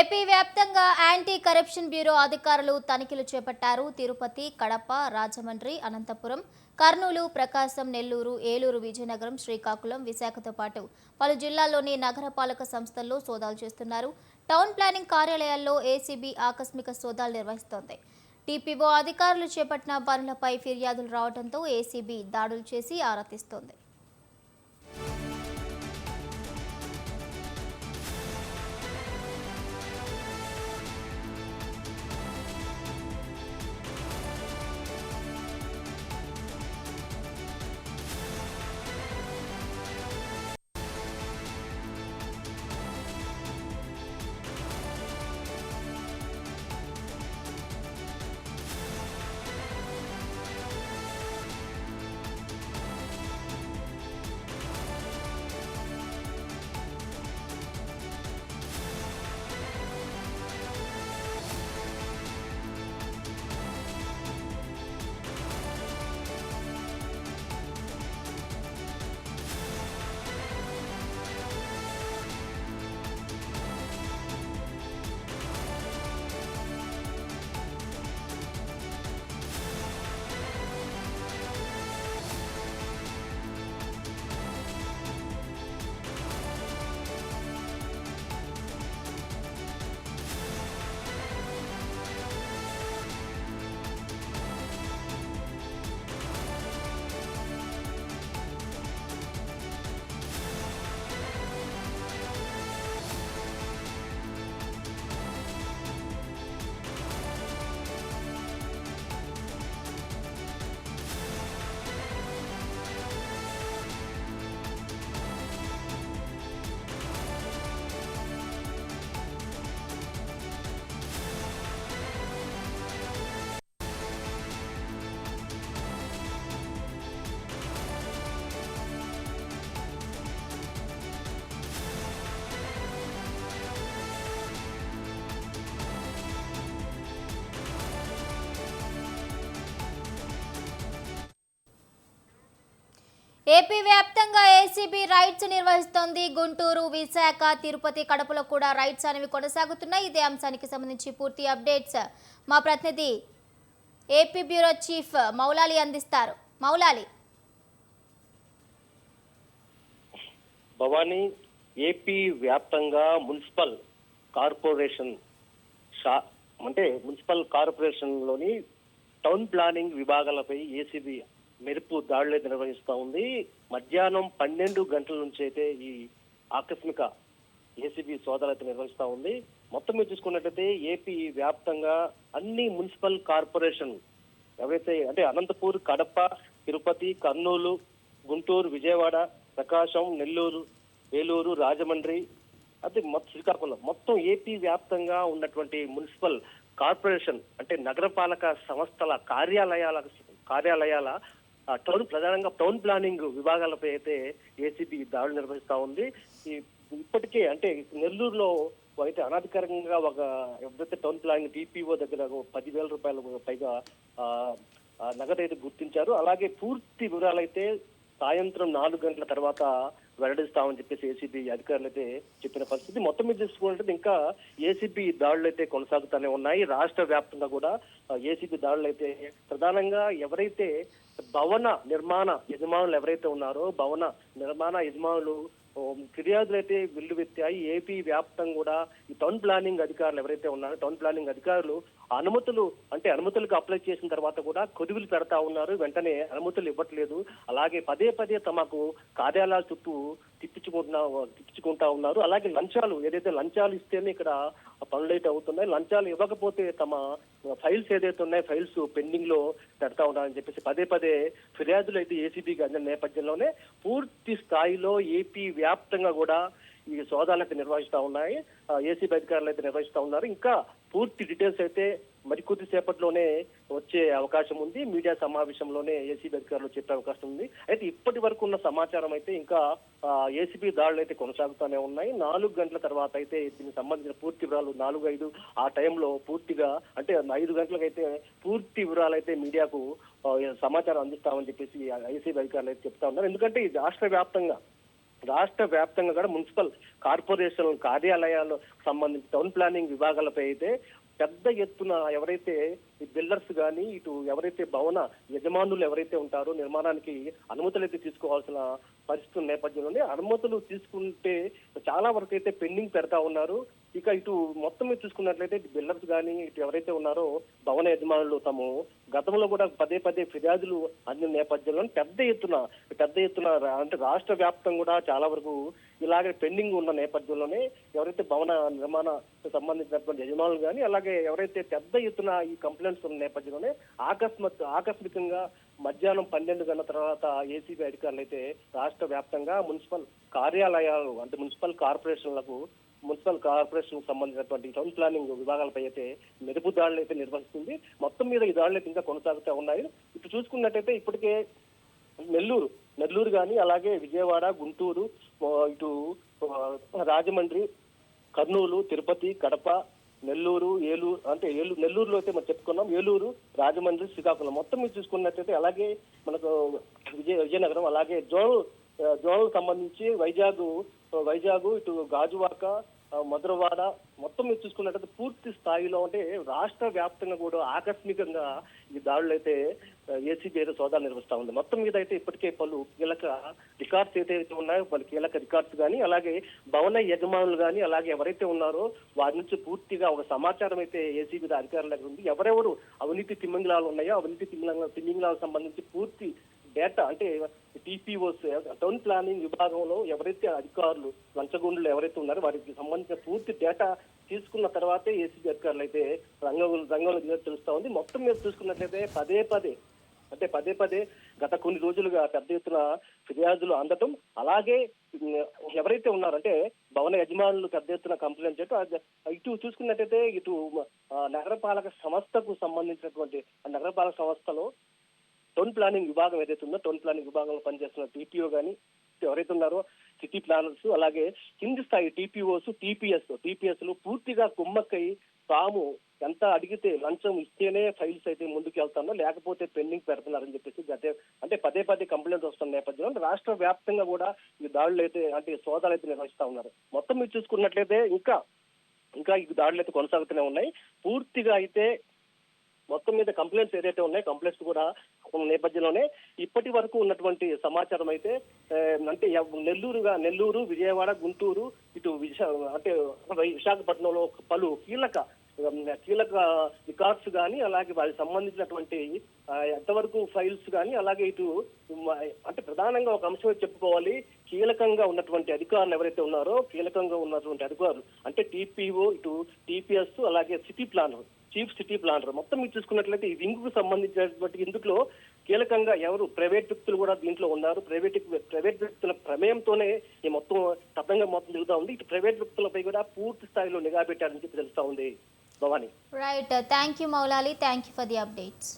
AP వ్యాప్తంగా anti corruption bureau అధికారులు తనిఖీలు చేపట్టారు. తిరుపతి, కడప, రాజమండ్రి, అనంతపురం, కర్నూలు, ప్రకాశం, నెల్లూరు, ఏలూరు, విజయనగరం, శ్రీకాకుళం, విశాఖతో పాటు పలు జిల్లాల్లోని నగరపాలక సంస్థల్లో సోదాలు చేస్తున్నారు. టౌన్ ప్లానింగ్ కార్యాలయాల్లో ఏసీబీ ఆకస్మిక సోదాలు నిర్వహిస్తోంది. టీపీఓ అధికారులు చేపట్టిన పనులపై ఫిర్యాదులు రావడంతో ఏసీబీ దాడులు చేసి ఆరా తీస్తోంది. ఏపీ వ్యాప్తంగా ఏసీబీ రైడ్స్ నిర్వహిస్తోంది. గుంటూరు, విశాఖ, తిరుపతి, కడపలో కూడా రైడ్స్ అనేవి కొనసాగుతున్నాయి. ఇదే అంశానికి సంబంధించి పూర్తి అప్డేట్స్ మా ప్రతినిధి ఏపీ బ్యూరో చీఫ్ మౌలాలి అందిస్తారు. మౌలాలి. భవానీ, ఏపీ వ్యాప్తంగా మున్సిపల్ కార్పొరేషన్ లోని టౌన్ ప్లానింగ్ విభాగాలపై ఏసీబీ మెరుపు దాడులు నిర్వహిస్తూ ఉంది. మధ్యాహ్నం 12 గంటల నుంచి అయితే ఈ ఆకస్మిక ఏసీబీ సోదాలు అయితే నిర్వహిస్తూ ఉంది. మొత్తం మీరు చూసుకున్నట్లయితే ఏపీ వ్యాప్తంగా అన్ని మున్సిపల్ కార్పొరేషన్ ఎవరైతే అంటే అనంతపూర్, కడప, తిరుపతి, కర్నూలు, గుంటూరు, విజయవాడ, ప్రకాశం, నెల్లూరు, ఏలూరు, రాజమండ్రి, అదే శ్రీకాకుళం, మొత్తం ఏపీ వ్యాప్తంగా ఉన్నటువంటి మున్సిపల్ కార్పొరేషన్ అంటే నగరపాలక సంస్థల కార్యాలయాల ప్రధానంగా టౌన్ ప్లానింగ్ విభాగాలపై అయితే ఏసీబీ దాడులు నిర్వహిస్తా ఉంది. ఇప్పటికే అంటే నెల్లూరులో అయితే అనధికారికంగా ఎవరైతే టౌన్ ప్లానింగ్ టీపీఓ దగ్గర 10,000 రూపాయలు పైగా నగదు అయితే గుర్తించారు. అలాగే పూర్తి వివరాలైతే సాయంత్రం 4 గంటల తర్వాత వెల్లడిస్తామని చెప్పేసి ఏసీబీ అధికారులు అయితే చెప్పిన పరిస్థితి. మొత్తం మీద చూసుకుంటే ఇంకా ఏసీబీ దాడులు అయితే కొనసాగుతూనే ఉన్నాయి. రాష్ట్ర వ్యాప్తంగా కూడా ఏసీబీ దాడులు అయితే ప్రధానంగా ఎవరైతే భవన నిర్మాణ యజమానులు ఎవరైతే ఉన్నారో భవన నిర్మాణ యజమానులు ఫిర్యాదులు అయితే వెల్లువెత్తాయి. ఏపీ వ్యాప్తంగా కూడా ఈ టౌన్ ప్లానింగ్ అధికారులు ఎవరైతే ఉన్నారో టౌన్ ప్లానింగ్ అధికారులు అనుమతులకు అప్లై చేసిన తర్వాత కూడా కొలువులు పెడతా ఉన్నారు. వెంటనే అనుమతులు ఇవ్వట్లేదు. అలాగే పదే పదే తమకు కార్యాలయాల చుట్టూ తిప్పించుకుంటా ఉన్నారు. అలాగే ఏదైతే లంచాలు ఇస్తేనే ఇక్కడ పనులు అయితే అవుతున్నాయి. లంచాలు ఇవ్వకపోతే తమ ఫైల్స్ ఏదైతే ఉన్నాయో ఫైల్స్ పెండింగ్ లో పెడతా ఉన్నారని చెప్పేసి పదే పదే ఫిర్యాదులు అయితే ఏసీబీకి అందిన నేపథ్యంలోనే పూర్తి స్థాయిలో ఏపీ వ్యాప్తంగా కూడా ఈ సోదాలు నిర్వహిస్తా ఉన్నాయి. ఏసీబీ అధికారులు అయితే నిర్వహిస్తా ఉన్నారు. ఇంకా పూర్తి డీటెయిల్స్ అయితే మరికొద్ది సేపట్లోనే వచ్చే అవకాశం ఉంది. మీడియా సమావేశంలోనే ఏసీబీ అధికారులు చెప్పే అవకాశం ఉంది. అయితే ఇప్పటి వరకు ఉన్న సమాచారం అయితే ఇంకా ఏసీబీ దాడులు అయితే కొనసాగుతూనే ఉన్నాయి. 4 గంటల తర్వాత అయితే దీనికి సంబంధించిన పూర్తి వివరాలు 4-5 ఆ టైంలో పూర్తిగా అంటే 5 గంటలకైతే పూర్తి వివరాలు అయితే మీడియాకు సమాచారం అందిస్తామని చెప్పేసి ఏసీబీ అధికారులు అయితే చెప్తా ఉన్నారు. ఎందుకంటే ఈ రాష్ట్ర వ్యాప్తంగా రాష్ట్ర వ్యాప్తంగా కూడా మున్సిపల్ కార్పొరేషన్ కార్యాలయాలకు సంబంధించి టౌన్ ప్లానింగ్ విభాగాలపై అయితే పెద్ద ఎత్తున ఎవరైతే ఈ బిల్డర్స్ కానీ ఇటు ఎవరైతే భవన యజమానులు ఎవరైతే ఉంటారో నిర్మాణానికి అనుమతులు అయితే తీసుకోవాల్సిన పరిస్థితుల నేపథ్యంలోనే అనుమతులు తీసుకుంటే చాలా వరకు అయితే పెండింగ్ పెడతా ఉన్నారు. ఇక ఇటు మొత్తం మీద చూసుకున్నట్లయితే బిల్డర్స్ కానీ ఇటు ఎవరైతే ఉన్నారో భవన యజమానులు తాము గతంలో కూడా పదే పదే ఫిర్యాదులు అందిన నేపథ్యంలో పెద్ద ఎత్తున అంటే రాష్ట్ర వ్యాప్తం కూడా చాలా వరకు ఇలాగే పెండింగ్ ఉన్న నేపథ్యంలోనే ఎవరైతే భవన నిర్మాణ సంబంధించినటువంటి యజమానులు కానీ అలాగే ఎవరైతే పెద్ద ఎత్తున ఈ కంప్లైంట్స్ ఉన్న నేపథ్యంలోనే ఆకస్మికంగా మధ్యాహ్నం 12 గంటల తర్వాత ఏసీబీ అధికారులు అయితే రాష్ట్ర వ్యాప్తంగా మున్సిపల్ కార్యాలయాలు అంటే మున్సిపల్ కార్పొరేషన్ సంబంధించినటువంటి టౌన్ ప్లానింగ్ విభాగాలపై అయితే మెరుపు దాడులు అయితే నిర్వహిస్తుంది. మొత్తం మీద ఈ దాడులు అయితే ఇంకా కొనసాగుతూ ఉన్నాయి. ఇటు చూసుకున్నట్టయితే ఇప్పటికే నెల్లూరు కానీ అలాగే విజయవాడ, గుంటూరు, ఇటు రాజమండ్రి, కర్నూలు, తిరుపతి, కడప, నెల్లూరులో అయితే మనం చెప్పుకున్నాం, ఏలూరు, రాజమండ్రి, శ్రీకాకుళం మొత్తం మీరు చూసుకున్నట్టయితే అలాగే మనకు విజయనగరం అలాగే జోనల్ సంబంధించి వైజాగ్ ఇటు గాజువాక, మధురవాడ మొత్తం మీరు చూసుకున్నట్టయితే పూర్తి స్థాయిలో అంటే రాష్ట్ర వ్యాప్తంగా కూడా ఆకస్మికంగా ఈ దాడులు అయితే ఏసీబీ అయితే సోదాలు నిర్వహిస్తా ఉంది. మొత్తం మీద అయితే ఇప్పటికే పలు కీలక రికార్డ్స్ ఏదైతే ఉన్నాయో పలు కీలక రికార్డ్స్ కానీ అలాగే భవన యజమానులు కానీ అలాగే ఎవరైతే ఉన్నారో వారి నుంచి పూర్తిగా ఒక సమాచారం అయితే ఏసీబీ అధికారుల దగ్గర ఉంది. ఎవరెవరు అవినీతి తిమింగలాలు ఉన్నాయో అవినీతి తిమింగలాలకు సంబంధించి పూర్తి డేటా అంటే టీపీఓస్ టౌన్ ప్లానింగ్ విభాగంలో ఎవరైతే అధికారులు లంచగొండులు ఎవరైతే ఉన్నారో వారికి సంబంధించిన పూర్తి డేటా తీసుకున్న తర్వాతే ఏసీబీ అధికారులు అయితే రంగంలో తెలుస్తా ఉంది. మొత్తం మీద చూసుకున్నట్లయితే పదే పదే గత కొన్ని రోజులుగా పెద్ద ఎత్తున ఫిర్యాదులు అందటం అలాగే ఎవరైతే ఉన్నారంటే భవన యజమానులు పెద్ద ఎత్తున కంప్లైంట్ చేయటం ఇటు చూసుకున్నట్టయితే ఇటు నగరపాలక సంస్థకు సంబంధించినటువంటి నగరపాలక సంస్థలో టౌన్ ప్లానింగ్ విభాగం ఏదైతే ఉందో టౌన్ ప్లానింగ్ విభాగంలో పనిచేస్తున్న టీపీఓ కానీ ఎవరైతే ఉన్నారో సిటీ ప్లానర్స్ అలాగే కింది స్థాయి టీపీఓస్ టీపీఎస్లు పూర్తిగా కుమ్మక్కై తాము ఎంత అడిగితే లంచం ఇస్తేనే ఫైల్స్ అయితే ముందుకు వెళ్తానో లేకపోతే పెండింగ్ పెడుతున్నారని చెప్పేసి అంటే పదే కంప్లైంట్ వస్తున్న నేపథ్యంలో రాష్ట్ర వ్యాప్తంగా కూడా ఈ దాడులు అయితే అంటే సోదాలు అయితే నిర్వహిస్తా ఉన్నారు. మొత్తం మీరు చూసుకున్నట్లయితే ఇంకా ఈ దాడులు అయితే కొనసాగుతూనే ఉన్నాయి. పూర్తిగా అయితే మొత్తం మీద కంప్లైంట్స్ ఏదైతే ఉన్నాయో కంప్లైంట్స్ కూడా నేపథ్యంలోనే ఇప్పటి వరకు ఉన్నటువంటి సమాచారం అయితే అంటే నెల్లూరు, విజయవాడ, గుంటూరు, ఇటు విశాఖపట్నంలో పలు కీలక రికార్డ్స్ కానీ అలాగే వారికి సంబంధించినటువంటి ఎంతవరకు ఫైల్స్ కానీ అలాగే ఇటు అంటే ప్రధానంగా ఒక అంశం చెప్పుకోవాలి, కీలకంగా ఉన్నటువంటి అధికారులు ఎవరైతే ఉన్నారో అంటే టీపీఓ, ఇటు టీపీఎస్ అలాగే చీఫ్ సిటీ ప్లానర్ మొత్తం మీరు చూసుకున్నట్లయితే ఈ వింగ్ కు సంబంధించినటువంటి ఇందులో కీలకంగా ఎవరు ప్రైవేట్ వ్యక్తులు కూడా దీంట్లో ఉన్నారు. ప్రైవేట్ వ్యక్తుల ప్రమేయంతోనే ఈ మొత్తం తతంగం మొత్తం జరుగుతూ ఉంది. ఇటు ప్రైవేట్ వ్యక్తులపై కూడా పూర్తి స్థాయిలో నిఘా పెట్టారని చెప్పి తెలుస్తా ఉంది. Bhavani. Right, thank you Moula Ali, thank you for the updates.